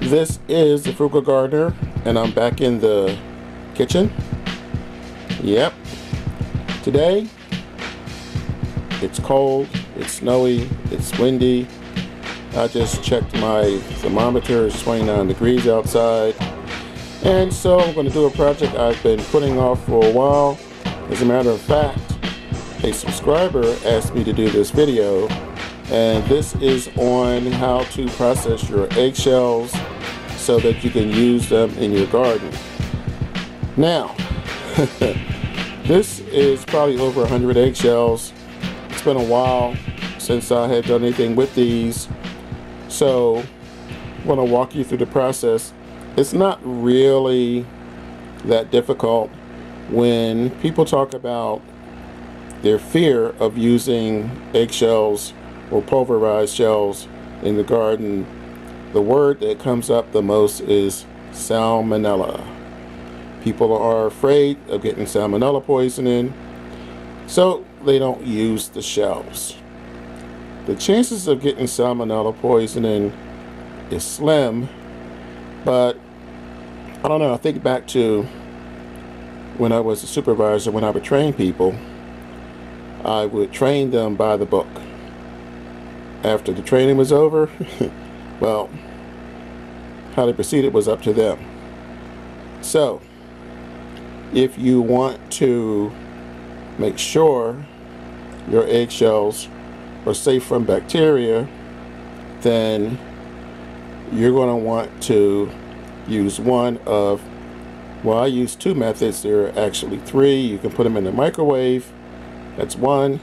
This is the Frugal Gardener, and I'm back in the kitchen. Yep. Today, it's cold, it's snowy, it's windy. I just checked my thermometer, it's 29 degrees outside. And so I'm going to do a project I've been putting off for a while. As a matter of fact, a subscriber asked me to do this video, and this is on how to process your eggshells so that you can use them in your garden. Now, this is probably over 100 eggshells. It's been a while since I had done anything with these, so I want to walk you through the process. It's not really that difficult. When people talk about their fear of using eggshells or pulverized shells in the garden, the word that comes up the most is salmonella. People are afraid of getting salmonella poisoning, so they don't use the shells. The chances of getting salmonella poisoning is slim, but I don't know, I think back to when I was a supervisor, when I would train people, I would train them by the book. After the training was over, well, how they proceeded was up to them. So, if you want to make sure your eggshells are safe from bacteria, then you're going to want to use one of, well, I use two methods. There are actually three. You can put them in the microwave. That's one.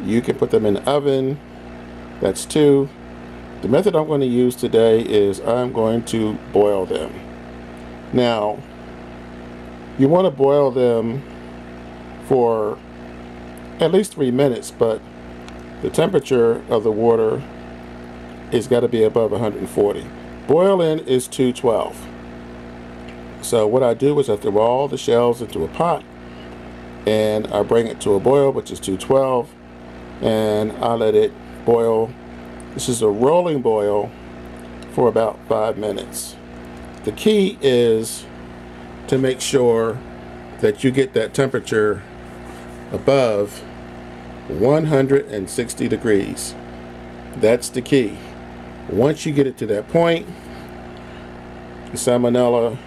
You can put them in the oven. That's two. The method I'm going to use today is I'm going to boil them. Now, you want to boil them for at least 3 minutes, but the temperature of the water is got to be above 140. Boiling is 212. So what I do is I throw all the shells into a pot and I bring it to a boil, which is 212, and I let it boil. This is a rolling boil for about 5 minutes. The key is to make sure that you get that temperature above 160 degrees. That's the key. Once you get it to that point, the salmonella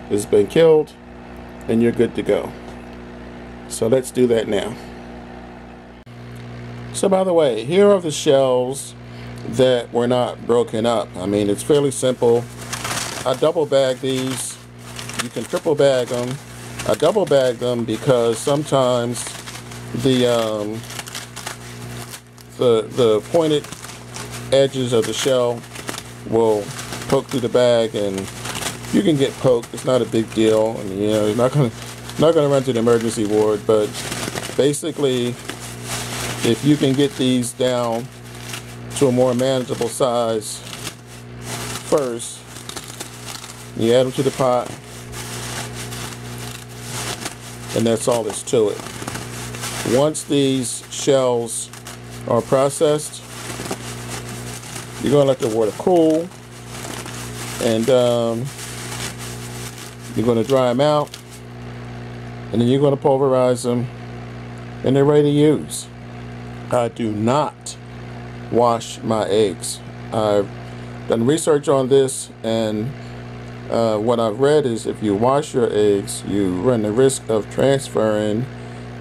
has been killed and you're good to go. So let's do that now. So by the way, here are the shells that were not broken up. I mean, it's fairly simple. I double bag these. You can triple bag them. I double bag them because sometimes the pointed edges of the shell will poke through the bag, and you can get poked. It's not a big deal. I mean, you know, you're not gonna run to the emergency ward, but basically, if you can get these down to a more manageable size first, you add them to the pot, and that's all there's to it. Once these shells are processed, you're going to let the water cool, and you're going to dry them out, and then you're going to pulverize them, and they're ready to use. I do not wash my eggs. I've done research on this, and what I've read is if you wash your eggs, you run the risk of transferring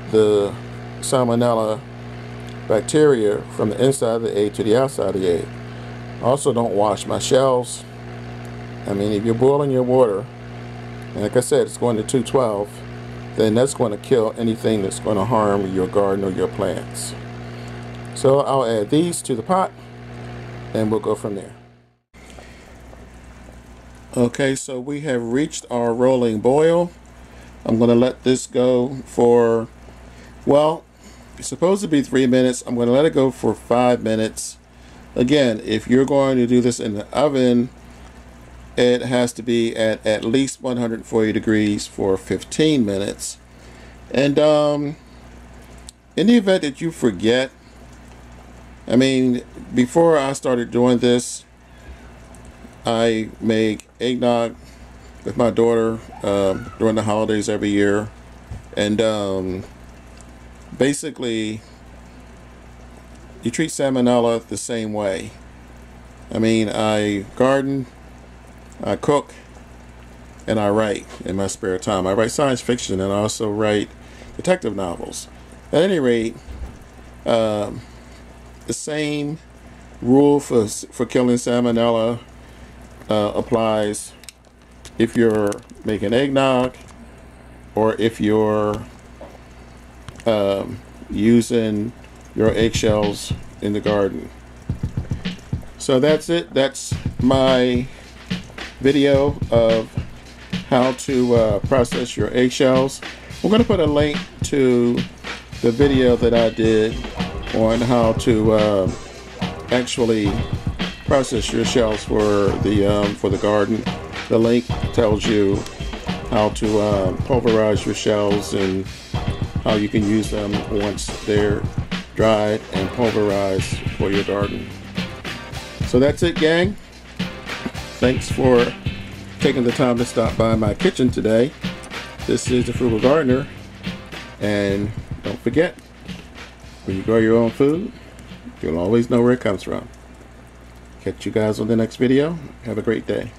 the salmonella bacteria from the inside of the egg to the outside of the egg. Also, don't wash my shells. I mean, if you're boiling your water, and like I said, it's going to 212, then that's going to kill anything that's going to harm your garden or your plants. So I'll add these to the pot, and we'll go from there. Okay, so we have reached our rolling boil. I'm going to let this go for, well, it's supposed to be 3 minutes. I'm going to let it go for 5 minutes. Again, if you're going to do this in the oven, it has to be at least 140 degrees for 15 minutes. And in the event that you forget, I mean, before I started doing this, I make eggnog with my daughter during the holidays every year, and basically you treat salmonella the same way. I mean, I garden, I cook, and I write in my spare time. I write science fiction, and I also write detective novels. At any rate, the same rule for killing salmonella applies if you're making eggnog or if you're using your eggshells in the garden. So that's it. That's my video of how to process your eggshells. We're going to put a link to the video that I did on how to actually process your shells for the garden. The link tells you how to pulverize your shells and how you can use them once they're dried and pulverized for your garden. So that's it, gang. Thanks for taking the time to stop by my kitchen today. This is the Frugal Gardener, and don't forget, when you grow your own food, you'll always know where it comes from. Catch you guys on the next video. Have a great day.